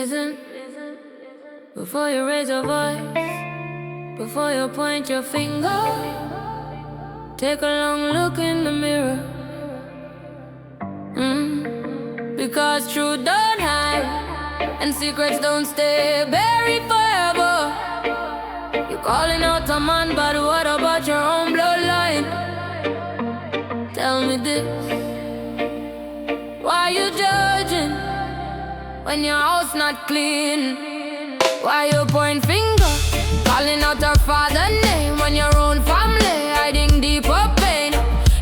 Listen, before you raise your voice, before you point your finger, take a long look in the mirror. Because truth don't hide, and secrets don't stay buried forever. You're calling out a man, but what about your own bloodline? Tell me this, why you judging when your house not clean? Why you point finger, calling out our father name when your own family hiding deeper pain?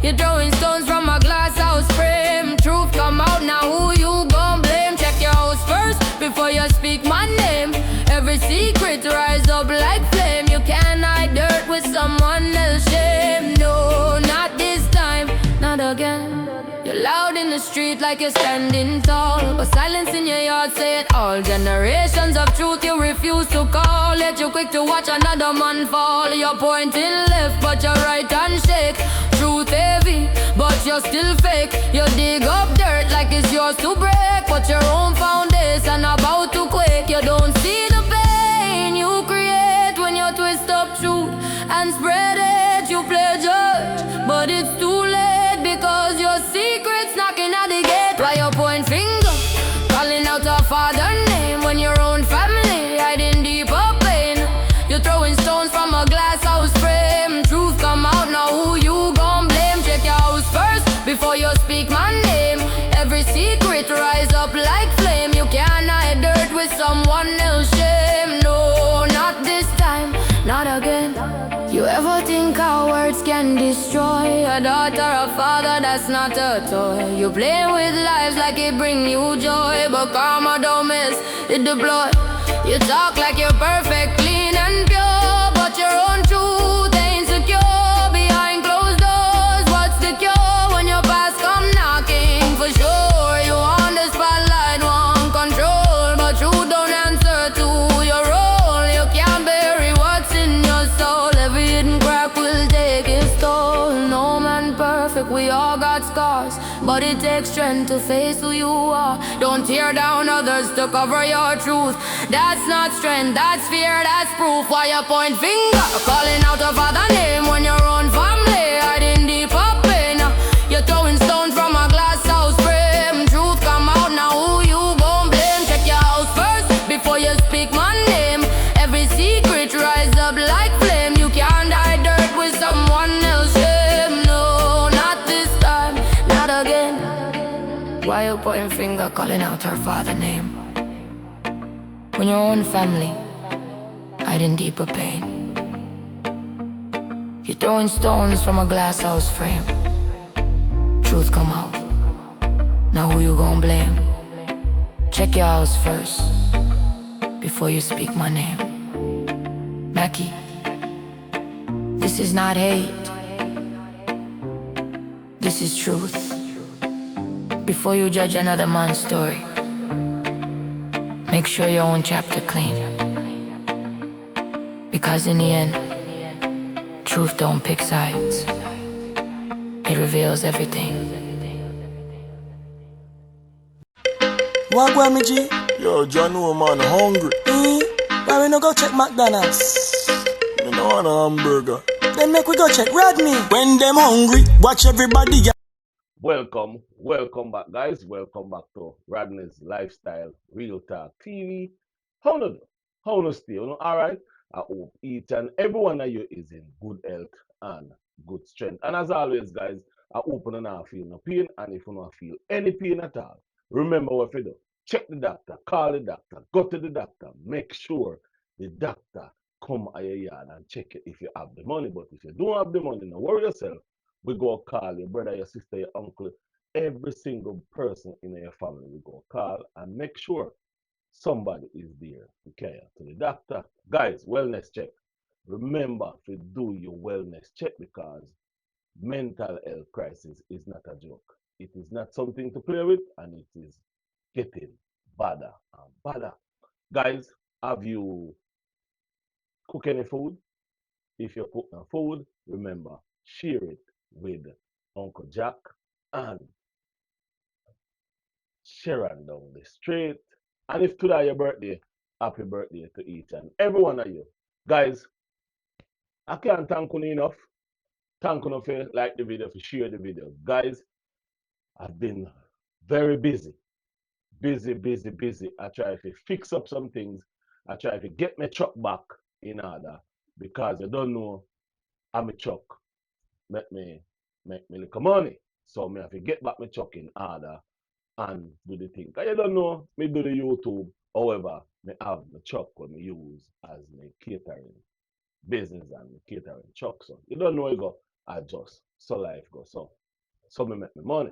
You're throwing stones from a glass house frame. Truth come out, now who you gon' blame? Check your house first before you speak my name. Every secret rise up like flame. You can't hide dirt with someone else's shame. No, not this time, not again. You're loud in the street like you're standing tall, but silence in your yard say it all. Generations of truth you refuse to call, yet you quick to watch another man fall. You're pointing left but your right hand shake. Truth heavy but you're still fake. You dig up dirt like it's yours to break, but your own foundation about to quake. You don't see the pain you create when you twist up truth and spread it. You play judge, but it's too late because your secret's knocking at the gate. Why you point finger, calling out our father name when your own family hiding deeper pain? You're throwing stones from a glass house frame. Truth come out, now who you gon' blame? Check your house first before you speak my name. Every secret rise up like flame. You can't hide dirt with someone else's shame. No, not this time, not again. You ever think our words can destroy a daughter or father? That's not a toy. You play with lives like it bring you joy, but karma don't miss, it deploy. You talk like you're perfect, clean and pure, but your own truth ain't secure. Behind closed doors, what's the cure when your past come knocking? For sure, you on the spotlight, want control, but you don't answer to your role. You can't bury what's in your soul. Every hidden crack will take its toll. No man perfect, we all got scars, but it takes strength to face who you are. Don't tear down others to cover your truth. That's not strength, that's fear, that's proof. Why you point finger, calling out a father name when your own family hiding deep up pain? You're throwing stones from a glass house frame. Truth come out, now who you gon' blame? Check your house first before you speak my name. Every secret rise up like flame. You can't hide dirt with someone else's shame. No, not this time, not again. Why you pointing finger, calling out her father name when your own family hiding deeper pain? You're throwing stones from a glass house frame. Truth come out, now who you gon' blame? Check your house first before you speak my name. Mackie, this is not hate, this is truth. Before you judge another man's story, make sure your own chapter clean. Because in the end, truth don't pick sides, it reveals everything. What go me G? Yo, John, no man, hungry. Why we no go check McDonald's? Me no want a hamburger. Then make we go check Rodney. When them hungry, watch everybody get. Welcome back, guys. Welcome back to Rodney's Lifestyle Real Talk TV. How no do? How no stay? Alright? I hope each and every one of you is in good health and good strength. And as always, guys, I hope you not feel no pain, and if you not feel any pain at all, remember what you do. Check the doctor, call the doctor, go to the doctor, make sure the doctor come at your yard and check it if you have the money. But if you don't have the money, don't worry yourself. We go call your brother, your sister, your uncle, every single person in your family. We go call and make sure somebody is there to carry you to the doctor. Guys, wellness check. Remember to do your wellness check, because mental health crisis is not a joke. It is not something to play with, and it is getting badder and badder. Guys, have you cooked any food? If you cook no food, remember, share it with Uncle Jack and Sharon down the street And if today your birthday, happy birthday to each and every one of you. Guys, I can't thank you enough. Thank you for like the video, for share the video. Guys, I've been very busy. Busy. I try to fix up some things. I try to get my truck back in order because you don't know I'm a truck. Make me little money. So me have to get back my truck in order and do the thing. Cause you don't know, me do the YouTube. However, me have the truck when me use as my catering business and my catering truck. So you don't know it go adjust. So life go. So me make me money.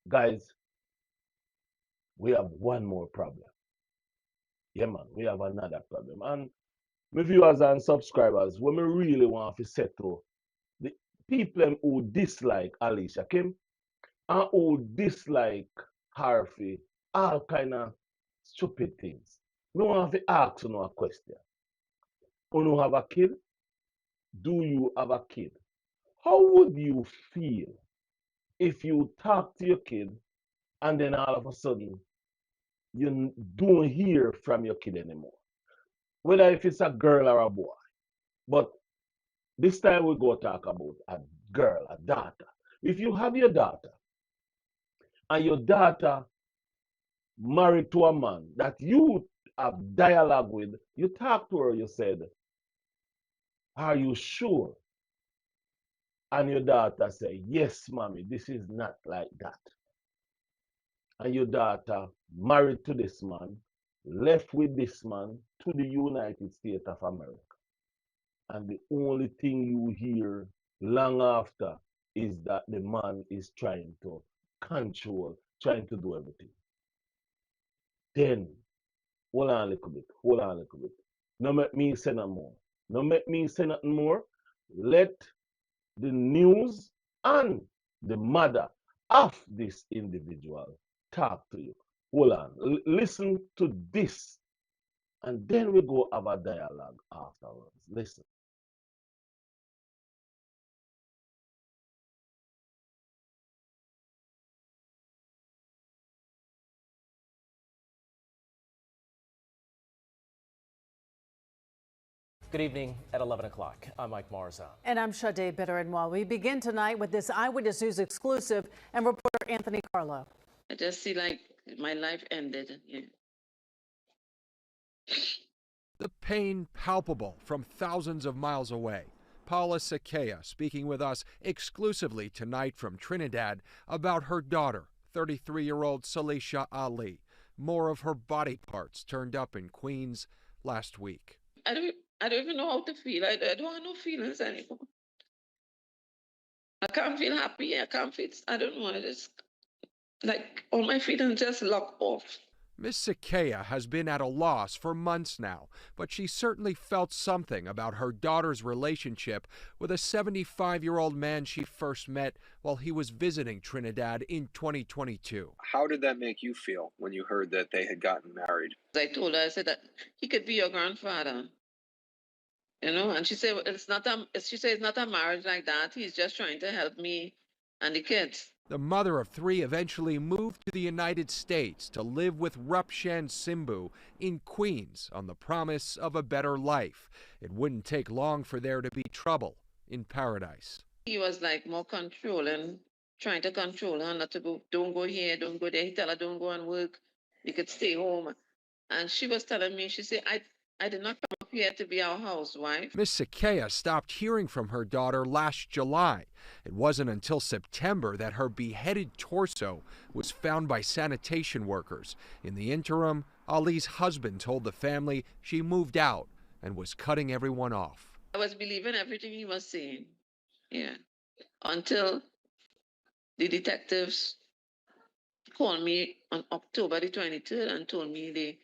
Guys, we have one more problem. Yeah man, we have another problem. And my viewers and subscribers, what me really want to say to the people who dislike Alicia Kim and who dislike Harvey, all kind of stupid things. We want to ask you a question. You have a kid? Do you have a kid? How would you feel if you talk to your kid and then all of a sudden you don't hear from your kid anymore? Whether if it's a girl or a boy. But this time we go talk about a girl, a daughter. If you have your daughter and your daughter married to a man that you have dialogue with, you talk to her, you said, are you sure? And your daughter say, yes, mommy, this is not like that. And your daughter married to this man, left with this man to the United States of America. And the only thing you hear long after is that the man is trying to control, trying to do everything. Then, hold on a little bit. No make me say no more. No make me say nothing more. Let the news and the mother of this individual talk to you. Hold on. Listen to this. And then we go have a dialogue afterwards. Listen. Good evening at 11 o'clock. I'm Mike Marza. And I'm Sade Bitter-While. We begin tonight with this Eyewitness News exclusive and reporter Anthony Carlo. I just see like my life ended. Yeah. The pain palpable from thousands of miles away. Paula Sakea speaking with us exclusively tonight from Trinidad about her daughter, 33-year-old Salisha Ali. More of her body parts turned up in Queens last week. I don't even know how to feel. I don't have no feelings anymore. I can't feel happy. I can't feel, I don't know. I just, like, all my feelings just lock off. Miss Sakea has been at a loss for months now, but she certainly felt something about her daughter's relationship with a 75-year-old man she first met while he was visiting Trinidad in 2022. How did that make you feel when you heard that they had gotten married? I told her, I said that he could be your grandfather. You know, and she said it's not a marriage like that. He's just trying to help me and the kids. The mother of three eventually moved to the United States to live with Rupshan Simbu in Queens on the promise of a better life. It wouldn't take long for there to be trouble in paradise. He was like more controlling, trying to control her not to go, don't go here, don't go there. He tell her don't go and work. You could stay home. And she was telling me, she said, I did not come up here to be our housewife. Miss Sakea stopped hearing from her daughter last July. It wasn't until September that her beheaded torso was found by sanitation workers. In the interim, Ali's husband told the family she moved out and was cutting everyone off. I was believing everything he was saying, yeah, until the detectives called me on October the 23rd and told me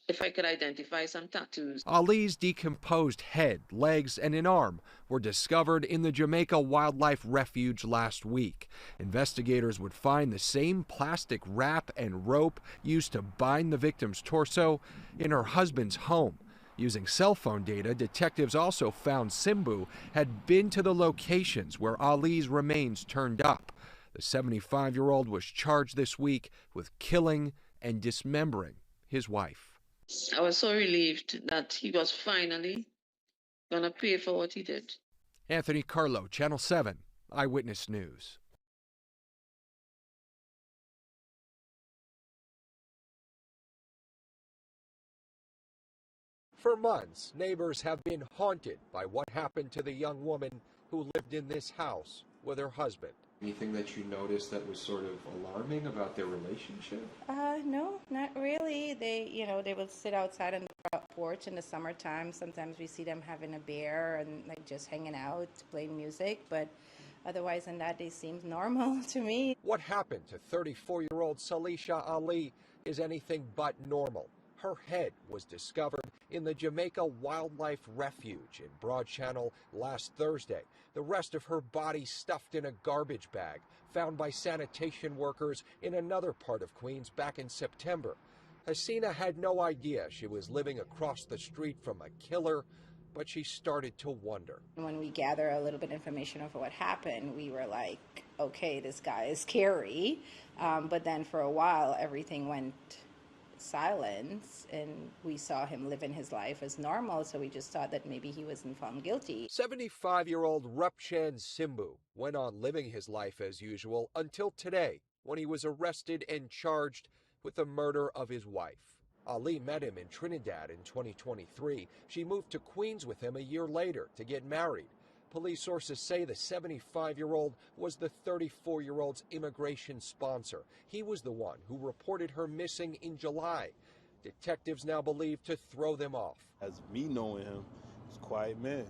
if I could identify some tattoos. Ali's decomposed head, legs, and an arm were discovered in the Jamaica Wildlife Refuge last week. Investigators would find the same plastic wrap and rope used to bind the victim's torso in her husband's home. Using cell phone data, detectives also found Simbu had been to the locations where Ali's remains turned up. The 75-year-old was charged this week with killing and dismembering his wife. I was so relieved that he was finally gonna pay for what he did. Anthony Carlo, Channel 7, Eyewitness News. For months, neighbors have been haunted by what happened to the young woman who lived in this house with her husband. Anything that you noticed that was sort of alarming about their relationship? No, not really. They would sit outside on the front porch in the summertime. Sometimes we see them having a beer and like just hanging out, playing music, but otherwise than that, they seem normal to me. What happened to 34-year-old Salisha Ali is anything but normal. Her head was discovered in the Jamaica Wildlife Refuge in Broad Channel last Thursday. The rest of her body stuffed in a garbage bag, found by sanitation workers in another part of Queens back in September. Hasina had no idea she was living across the street from a killer, but she started to wonder. When we gather a little bit of information of what happened, we were like, okay, this guy is scary. But then for a while, everything went silence and we saw him living his life as normal, so we just thought that maybe he wasn't found guilty. 75-year-old Rupchan Simbu went on living his life as usual until today, when he was arrested and charged with the murder of his wife. Ali met him in Trinidad in 2023. She moved to Queens with him a year later to get married. Police sources say the 75-year-old was the 34-year-old's immigration sponsor. He was the one who reported her missing in July. Detectives now believe to throw them off. As me knowing him, he's a quiet man.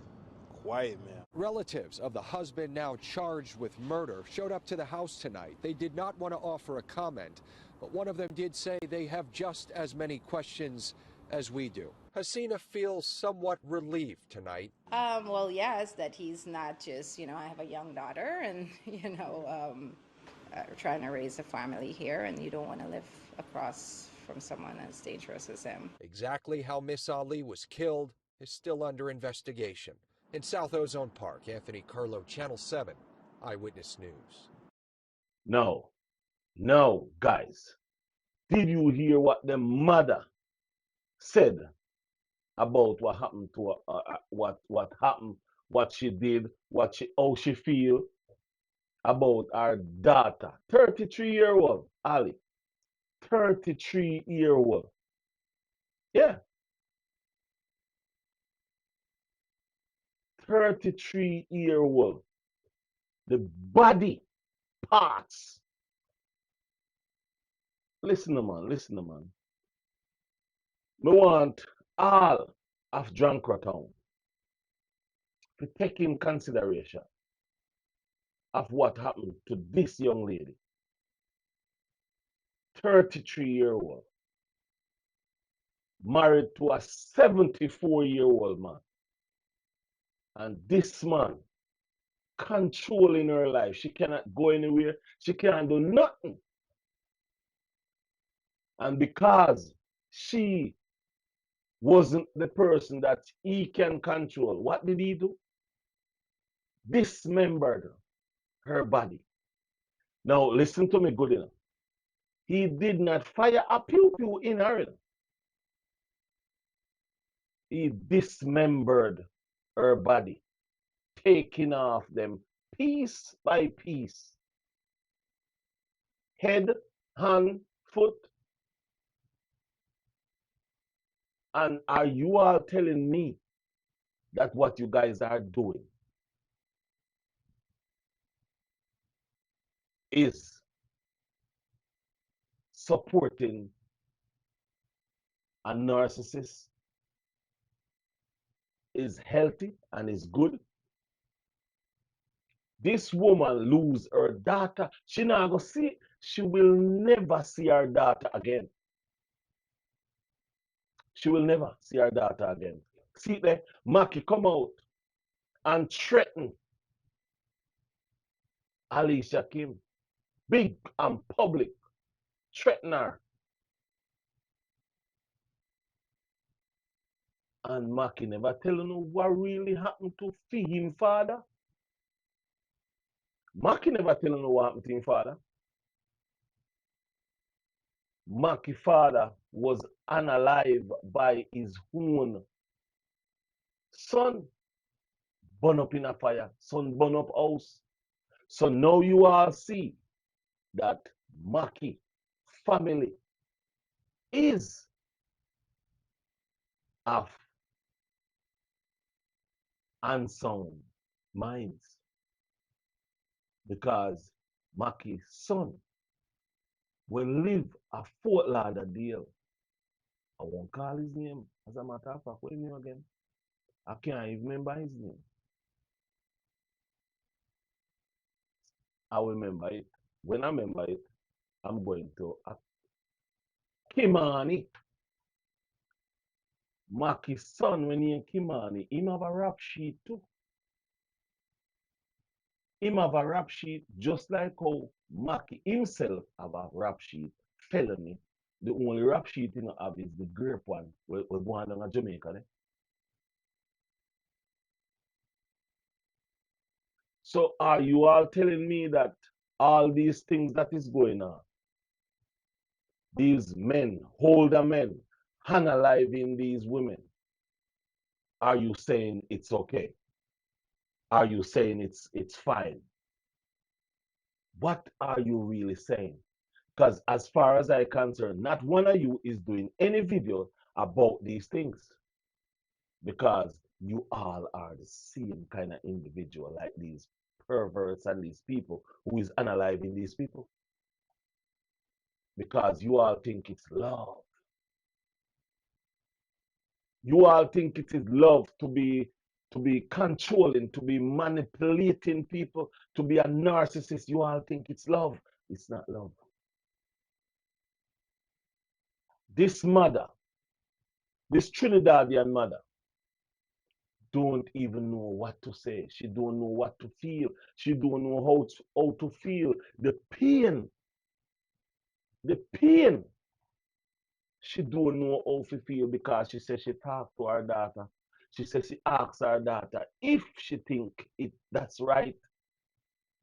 Quiet man. Relatives of the husband now charged with murder showed up to the house tonight. They did not want to offer a comment, but one of them did say they have just as many questions as we do. Hasina feels somewhat relieved tonight. Well, yes, that he's not just, I have a young daughter and, trying to raise a family here, and you don't want to live across from someone as dangerous as him. Exactly how Miss Ali was killed is still under investigation. In South Ozone Park, Anthony Carlo, Channel 7, Eyewitness News. No, guys. Did you hear what the mother said about what happened to her, what happened, what she did, how she feel about our daughter, 33-year-old Ali, 33-year-old. Yeah, 33-year-old. The body parts. Listen, man. Me want all of Town to take in consideration of what happened to this young lady, 33-year-old, married to a 74-year-old man. And this man controlling her life. She cannot go anywhere. She can't do nothing. And because she wasn't the person that he can control, what did he do? Dismembered her body. Now, listen to me good enough. He did not fire a pew-pew in her. He dismembered her body, taking off them piece by piece. Head, hand, foot. And are you all telling me that what you guys are doing is supporting a narcissist, is healthy and is good? This woman lose her daughter. She not gonna see. She will never see her daughter again. She will never see her daughter again. See there, Mackie come out and threaten Alicia Kim. Big and public. Threaten her. And Mackie never tell you what really happened to him father. Mackie never tell you what happened to him father. Mackie father was unalive by his own son, burn up in a fire, son burn up house. So now you all see that Mackie family is of unsound minds because Mackie's son will live a Fort Lauderdale. I won't call his name. As a matter of fact, what is his name again? I can't even remember his name. I remember it. When I remember it, I'm going to Kimani. Mackie's son, when he in Kimani, him have a rap sheet too. Him have a rap sheet just like how Mackie himself have a rap sheet, felony. The only rap sheet he have is the grape one, where we go on in Jamaica. Eh? So are you all telling me that all these things that is going on, these men, older men, unaliving these women, are you saying it's okay? Are you saying it's fine? What are you really saying? Because as far as I'm concerned, not one of you is doing any video about these things because you all are the same kind of individual like these perverts and these people who is unaliving these people because you all think it's love. You all think it is love to be controlling, to be manipulating people, to be a narcissist. You all think it's love. It's not love. This mother, this Trinidadian mother, don't even know what to say. She don't know what to feel. She don't know how to feel. The pain. The pain. She don't know how to feel because she says she talked to her daughter. She says she asks her daughter if she think that's right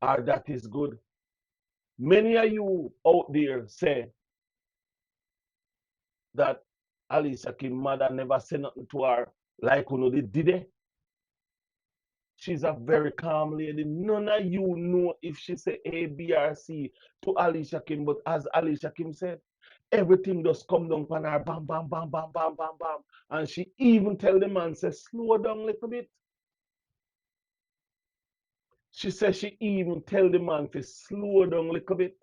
or that is good. Many of you out there say that Alicia Kim mother never said nothing to her like you know they did it. She's a very calm lady. None of you know if she say A, B, or C to Alicia Kim, but as Alicia Kim said, everything just come down on her, bam, bam, bam, bam, bam, bam, bam. And she even tell the man, say, slow down a little bit. She says she even tell the man to slow down a little bit.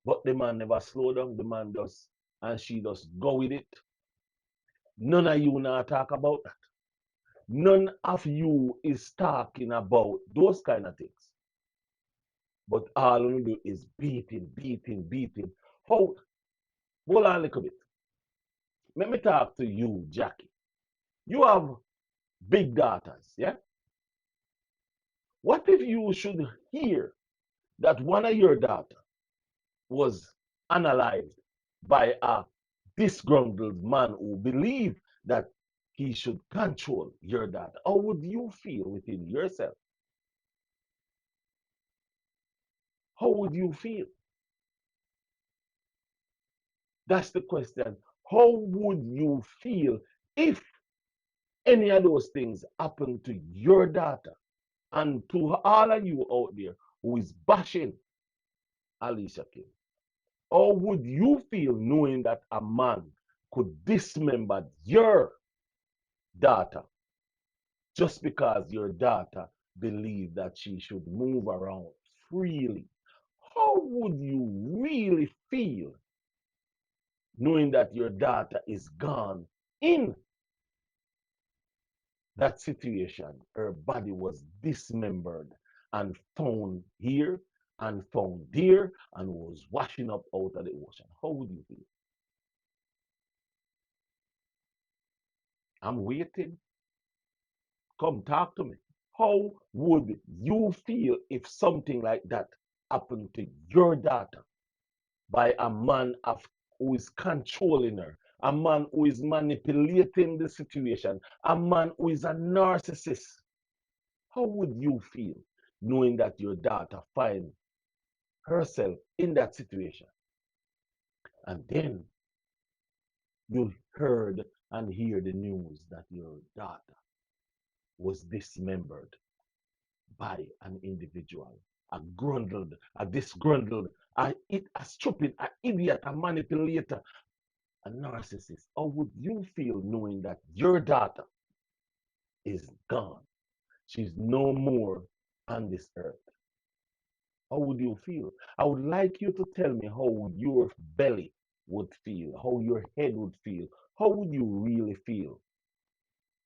But the man never slow down. The man does, and she just go with it. None of you now talk about that. None of you is talking about those kind of things. But all you do is beating, beating, beating. Hold on a little bit. Let me talk to you, Jackie. You have big daughters, yeah? What if you should hear that one of your daughters was analyzed by a disgruntled man who believed that he should control your daughter? How would you feel within yourself? How would you feel? That's the question. How would you feel if any of those things happen to your daughter? And to all of you out there who is bashing Alicia Kim, how would you feel knowing that a man could dismember your daughter just because your daughter believed that she should move around freely? How would you really feel knowing that your daughter is gone in that situation? Her body was dismembered and found here and found there and was washing up out of the ocean. How would you feel? I'm waiting. Come talk to me. How would you feel if something like that happened to your daughter by a man who is controlling her, a man who is manipulating the situation, a man who is a narcissist? How would you feel knowing that your daughter finds herself in that situation? And then you heard and hear the news that your daughter was dismembered by an individual, a disgruntled, a stupid, an idiot, a manipulator, a narcissist. How would you feel knowing that your daughter is gone? She's no more on this earth. How would you feel? I would like you to tell me how your belly would feel, how your head would feel. How would you really feel?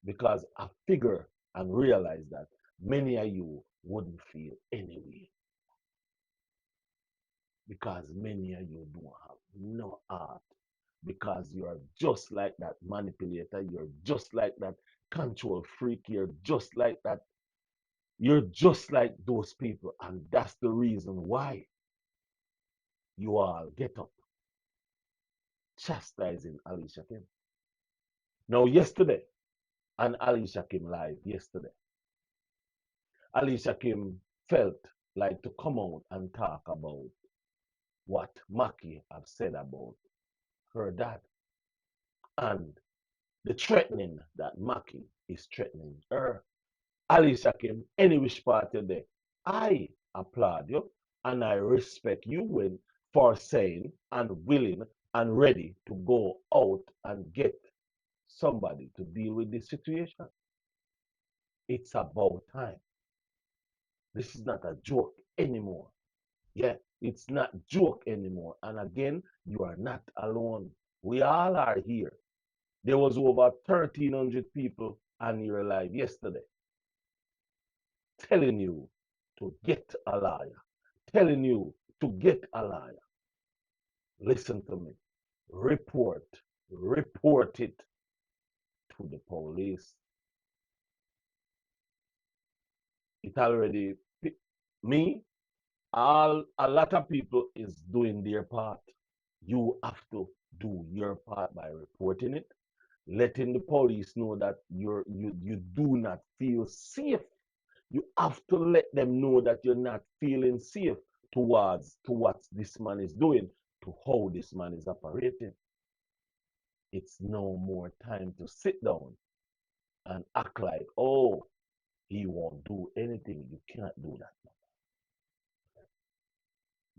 Because I figure and realize that many of you wouldn't feel anyway. Because many of you don't have no heart. Because you're just like that manipulator, you're just like that control freak, you're just like that. You're just like those people, and that's the reason why you all get up chastising Alicia Kim. Now, yesterday, and Alicia Kim live yesterday, Alicia Kim felt like to come out and talk about what Mackie have said about her dad and the threatening that Mackie is threatening her. Alicia Kim, any which part you're there, I applaud you and I respect you when for saying and willing and ready to go out and get somebody to deal with this situation. It's about time. This is not a joke anymore. Yeah, it's not joke anymore. And again, you are not alone. We all are here. There was over 1,300 people on your live yesterday telling you to get a liar, telling you to get a liar. Listen to me. Report it to the police. It already, me, a lot of people is doing their part. You have to do your part by reporting it, letting the police know that you do not feel safe. You have to let them know that you're not feeling safe towards to what this man is doing, to how this man is operating. It's no more time to sit down and act like, oh, he won't do anything. You can't do that.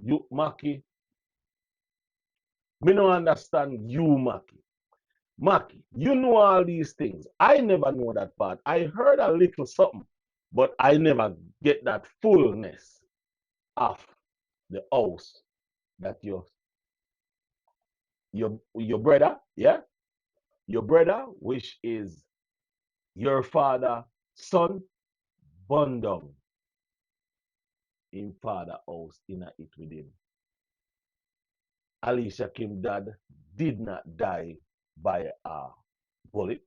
You, Mackie, me no understand you, Mackie. Mackie, you know all these things. I never know that part. I heard a little something, but I never get that fullness of the house that your brother, yeah, your brother, which is your father, son, born down in father house in a it with him. Alicia Kim dad did not die by a bullet.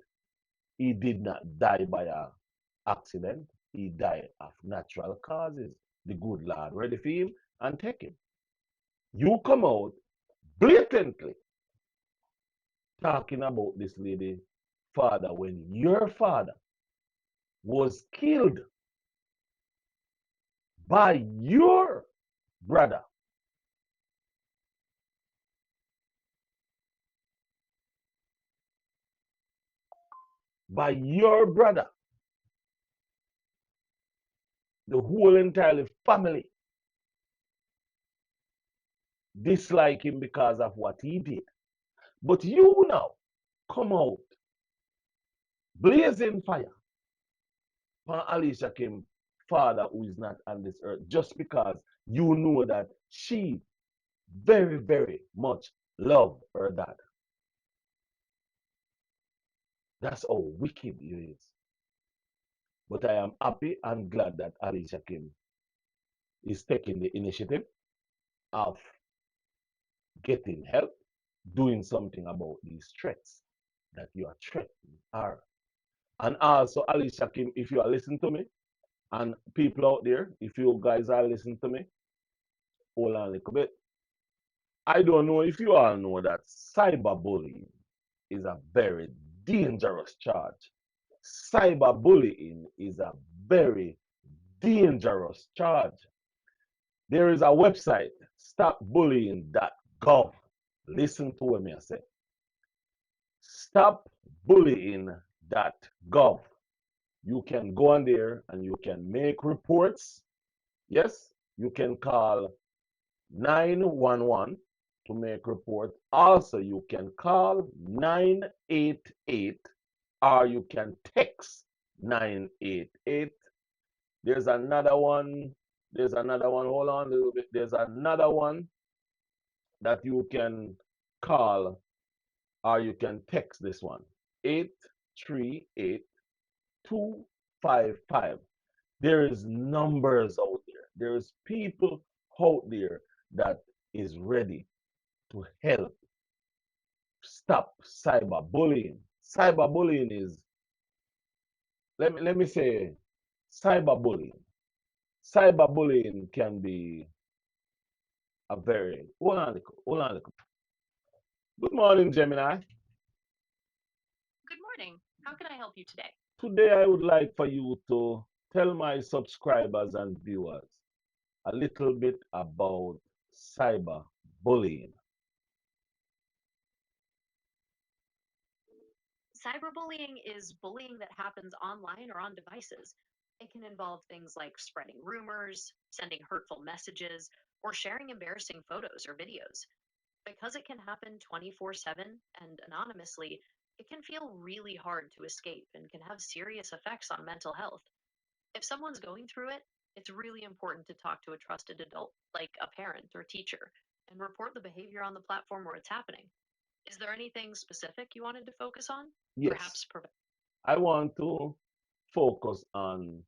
He did not die by a accident. He died of natural causes. The good Lord ready for him and take him. You come out blatantly talking about this lady father when your father was killed by your brother. By your brother. The whole entire family dislike him because of what he did. But you now come out blazing fire for Alicia Kim father who is not on this earth just because you know that she very, very much love her dad. That's how wicked you is. But I am happy and glad that Alicia Kim is taking the initiative of getting help, doing something about these threats that you are threatening her. And also, Alicia Kim, if you are listening to me, and people out there, if you guys are listening to me, hold on a little bit. I don't know if you all know that cyberbullying is a very dangerous charge. Cyberbullying is a very dangerous charge. There is a website, stopbullying.gov. Listen to what I say. Stopbullying.gov. You can go on there and you can make reports. Yes, you can call 911 to make report. Also, you can call 988 or you can text 988. There's another one. There's another one. Hold on a little bit. There's another one that you can call or you can text this one 838 255. There is numbers out there. There is people out there that is ready to help stop cyberbullying. Cyberbullying is, let me say, cyberbullying. Cyberbullying can be a very, hold on, good morning, Gemini. Good morning. How can I help you today? Today I would like for you to tell my subscribers and viewers a little bit about cyberbullying. Cyberbullying is bullying that happens online or on devices. It can involve things like spreading rumors, sending hurtful messages, or sharing embarrassing photos or videos. Because it can happen 24/7 and anonymously, it can feel really hard to escape and can have serious effects on mental health. If someone's going through it, it's really important to talk to a trusted adult, like a parent or teacher, and report the behavior on the platform where it's happening. Is there anything specific you wanted to focus on? Yes, Perhaps I want to focus on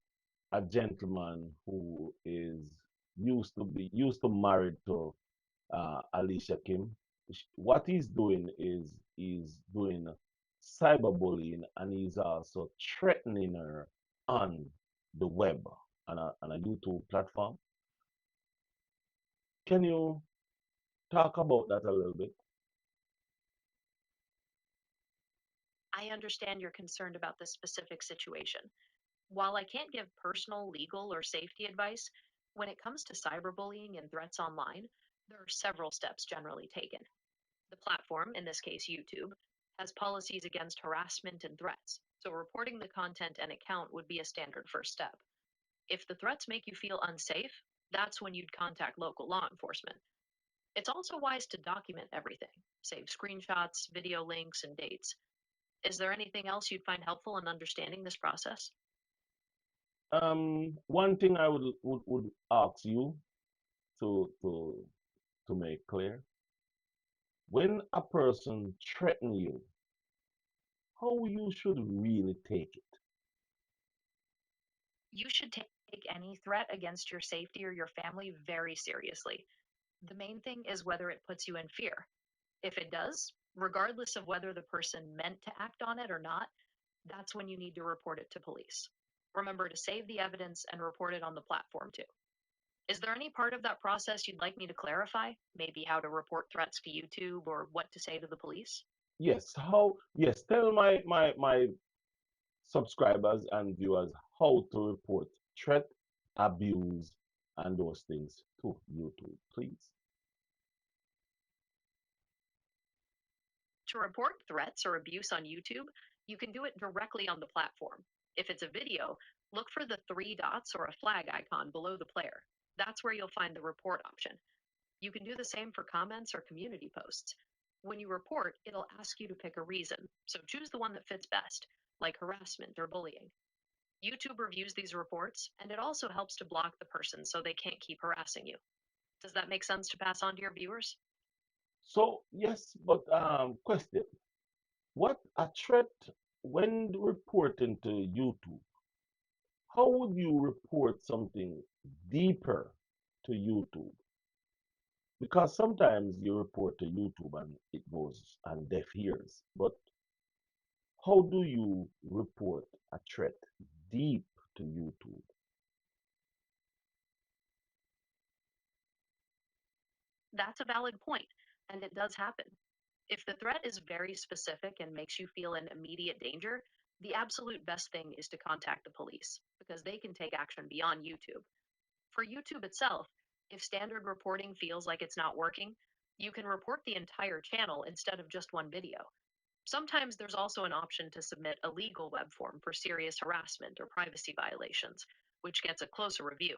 a gentleman who is used to married to Alicia Kim. What he's doing is he's doing cyberbullying and he's also threatening her on the web on a YouTube platform. Can you talk about that a little bit? I understand you're concerned about this specific situation. While I can't give personal, legal, or safety advice, when it comes to cyberbullying and threats online, there are several steps generally taken. The platform, in this case YouTube, has policies against harassment and threats, so reporting the content and account would be a standard first step. If the threats make you feel unsafe, that's when you'd contact local law enforcement. It's also wise to document everything, save screenshots, video links, and dates. Is there anything else you'd find helpful in understanding this process? One thing I would ask you to to make clear, when a person threaten you, how you should really take it. You should take any threat against your safety or your family very seriously. The main thing is whether it puts you in fear. If it does, regardless of whether the person meant to act on it or not, that's when you need to report it to police. Remember to save the evidence and report it on the platform too. Is there any part of that process you'd like me to clarify? Maybe how to report threats to YouTube or what to say to the police? Yes, tell my subscribers and viewers how to report threat, abuse, and those things to YouTube, please. To report threats or abuse on YouTube, you can do it directly on the platform. If it's a video, look for the three dots or a flag icon below the player. That's where you'll find the report option. You can do the same for comments or community posts. When you report, it'll ask you to pick a reason, so choose the one that fits best, like harassment or bullying. YouTube reviews these reports, and it also helps to block the person so they can't keep harassing you. Does that make sense to pass on to your viewers? So yes, but question: what a threat when reporting to YouTube? How would you report something deeper to YouTube? Because sometimes you report to YouTube and it goes on deaf ears. But how do you report a threat deep to YouTube? That's a valid point, and it does happen. If the threat is very specific and makes you feel in immediate danger, the absolute best thing is to contact the police because they can take action beyond YouTube. For YouTube itself, if standard reporting feels like it's not working, You can report the entire channel instead of just one video. Sometimes there's also an option to submit a legal web form for serious harassment or privacy violations, which gets a closer review.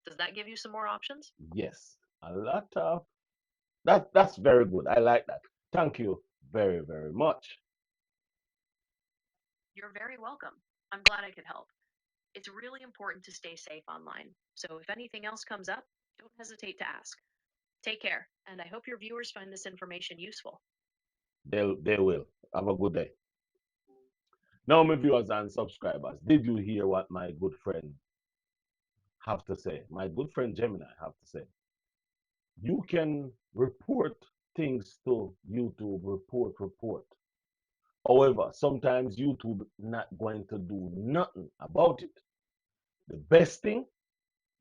Does that give you some more options? Yes, a lot of that. That's very good. I like that. Thank you very, very much. You're very welcome. I'm glad I could help. It's really important to stay safe online, so if anything else comes up, don't hesitate to ask. Take care, and I hope your viewers find this information useful. They will. Have a good day. Now, my viewers and subscribers, did you hear what my good friend have to say? My good friend Gemini have to say. You can report things to YouTube, report. However, sometimes YouTube not going to do nothing about it. The best thing,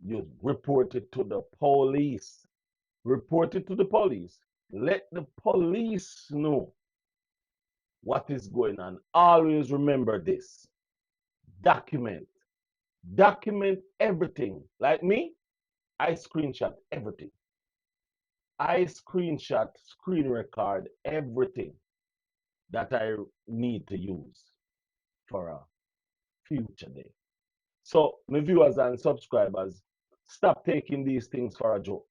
you report it to the police. Report it to the police. Let the police know what is going on. Always remember this. Document. Document everything. Like me, I screenshot everything. I screenshot, screen record everything that I need to use for a future day. So, my viewers and subscribers, stop taking these things for a joke.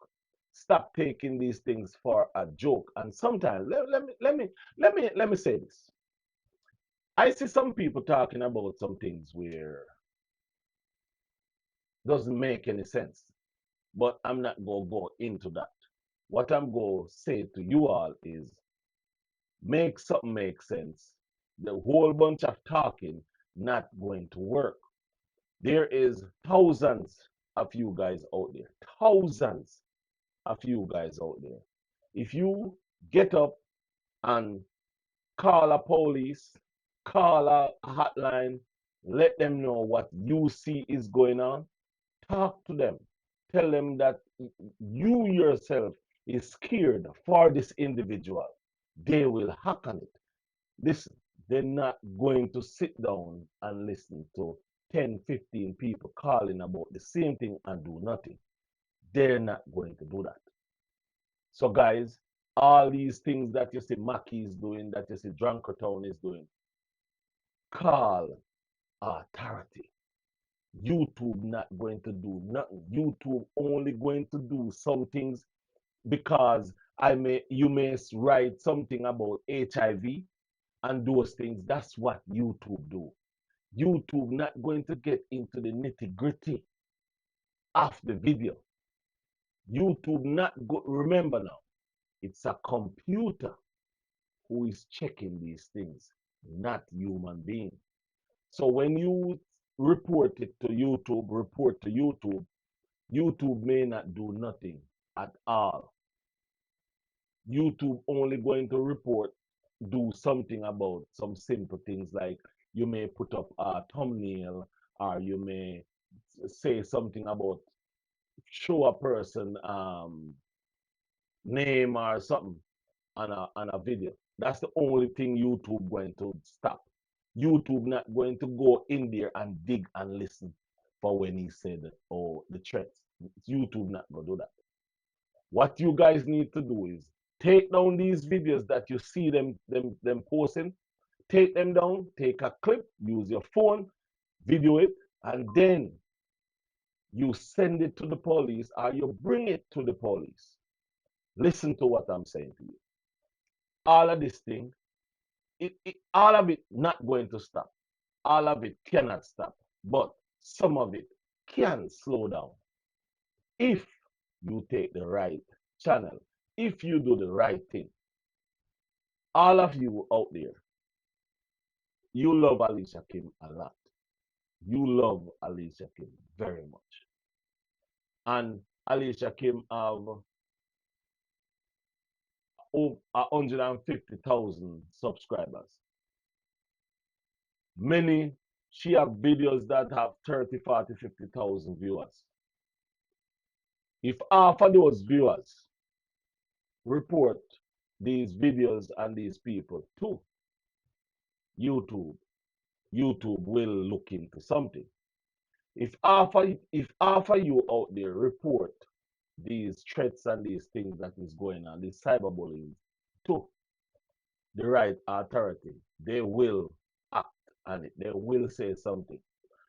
Stop taking these things for a joke. And sometimes, let me say this. I see some people talking about some things where it doesn't make any sense. But I'm not going to go into that. What I'm going to say to you all is make something make sense. The whole bunch of talking not going to work. There is thousands of you guys out there. Thousands of you guys out there. If you get up and call a police, call a hotline, let them know what you see is going on, talk to them. Tell them that you yourself is scared for this individual. They will hack on it. Listen, they're not going to sit down and listen to 10, 15 people calling about the same thing and do nothing. They're not going to do that. So, guys, all these things that you see Mackie is doing, that you see Drunkertown is doing, call authority. YouTube not going to do nothing. YouTube only going to do some things because you may write something about HIV and those things. That's what YouTube do. YouTube not going to get into the nitty-gritty of the video. YouTube not go, remember now, it's a computer who is checking these things, not human being. So when you report it to YouTube, YouTube may not do nothing at all. YouTube only going to do something about some simple things like you may put up a thumbnail or you may say something about show a person name or something on a video. That's the only thing YouTube going to stop. YouTube not going to go in there and dig and listen for when he said, oh, the threats. YouTube not going to do that. What you guys need to do is take down these videos that you see them posting, take them down, take a clip, use your phone, video it, and then you send it to the police or you bring it to the police. Listen to what I'm saying to you. All of this thing, all of it not going to stop. All of it cannot stop, but some of it can slow down if you take the right channel, if you do the right thing. All of you out there, you love Alicia Kim a lot. You love Alicia Kim very much. And Alicia Kim have 150,000 subscribers. She have videos that have 30, 40, 50,000 viewers. If half of those viewers report these videos and these people to YouTube, YouTube will look into something. If half of you out there report these threats and these things that is going on, this cyberbullying, to the right authority, they will act on it. They will say something.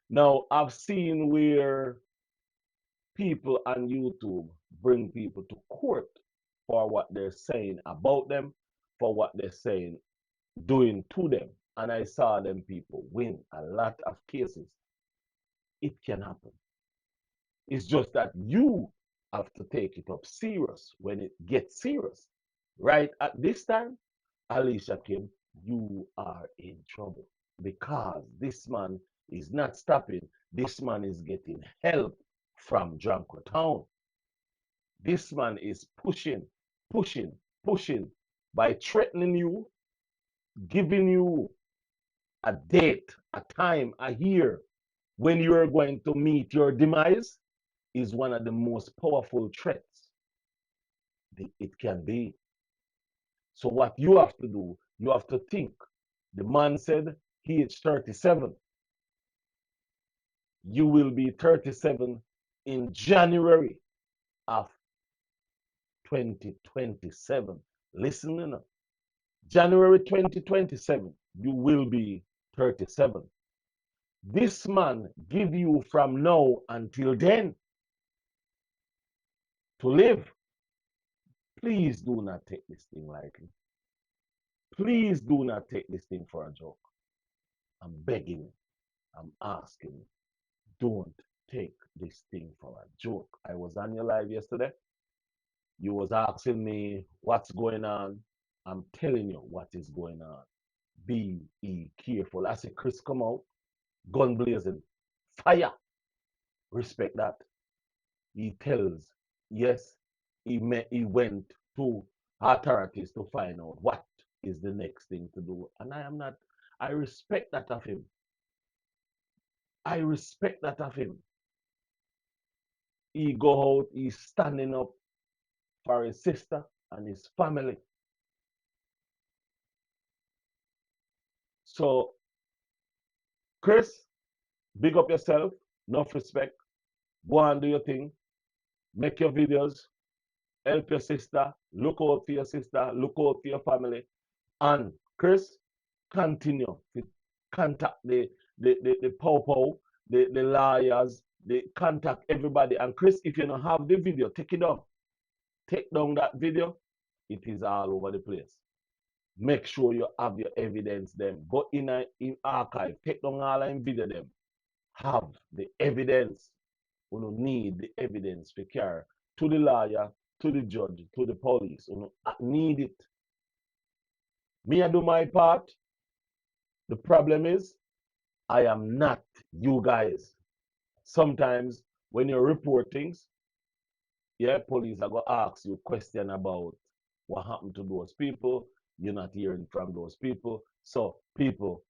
Now, I've seen where people on YouTube bring people to court for what they're saying about them, for what they're saying, doing to them. And I saw them people win a lot of cases. It can happen. It's just that you have to take it up serious when it gets serious. Right at this time, Alicia Kim, you are in trouble because this man is not stopping. This man is getting help from Drunko Town. This man is pushing, pushing, pushing by threatening you, giving you a date, a time, a year when you are going to meet your demise is one of the most powerful threats it can be. So what you have to do, you have to think. The man said he is 37. You will be 37 in January of 2027. Listen enough. January 2027, you will be 37. This man give you from now until then to live. Please do not take this thing lightly. Please do not take this thing for a joke. I'm begging you. I'm asking you. Don't take this thing for a joke. I was on your live yesterday. You was asking me what's going on. I'm telling you what is going on. Be careful. I say Chris come out, gun blazing, fire. Respect that. He tells, yes, he went to authorities to find out what is the next thing to do. And I respect that of him. I respect that of him. He go out, he's standing up for his sister and his family. So, Chris, big up yourself, enough respect. Go and do your thing. Make your videos. Help your sister. Look out for your sister. Look out for your family. And Chris, continue to contact the popo, the lawyers, the contact everybody. And Chris, if you don't have the video, take it down. Take down that video. It is all over the place. Make sure you have your evidence them. Go in archive, take down all and video them. Have the evidence. We don't need the evidence to carry to the lawyer, to the judge, to the police. We don't need it. Me, I do my part. The problem is, I am not you guys. Sometimes when you report things, yeah, police are going to ask you a question about what happened to those people. You're not hearing from those people. So, people,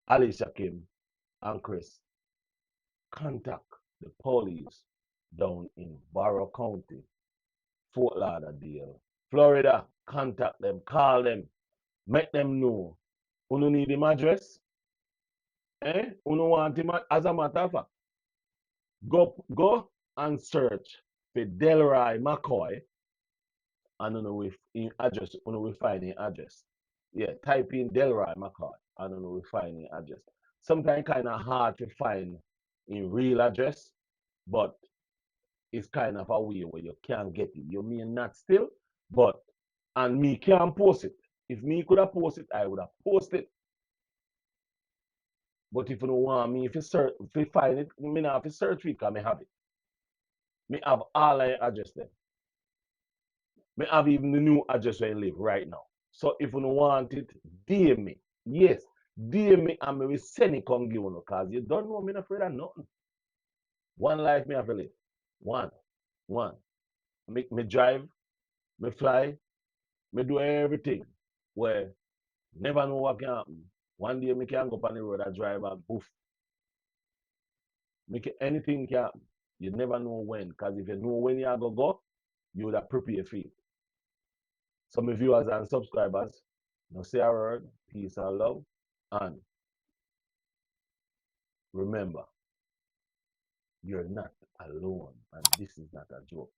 Alicia Kim and Chris, contact the police down in Barrow County, Fort Lauderdale, Florida. Contact them, call them, make them know. You don't need him address. You don't want him, as a matter of fact. Go and search for Delroy McCoy and in address, we find the address. Yeah, type in Delroy McCoy and we find the address. Sometimes kind of hard to find in real address, but it's kind of a way where you can't get it. You may not still, but and me can't post it. If me could have posted it, I would have posted. But if you don't want me, if you find it, me not have to search it because I have it. Me have all I address there. Me have even the new address where I live right now. So if you don't want it, DM me. Yes, DM me and me will send it come give you because you don't know me not afraid of nothing. One life me have to live. One. Me drive, me fly, me do everything. Where never know what can happen. One day me can go up on the road and drive and poof. Anything can happen. You never know when. Because if you know when you are going to go, you would have prepared for it. So my viewers and subscribers, now say a word, peace and love. And remember, you're not alone. And this is not a joke.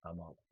I'm out.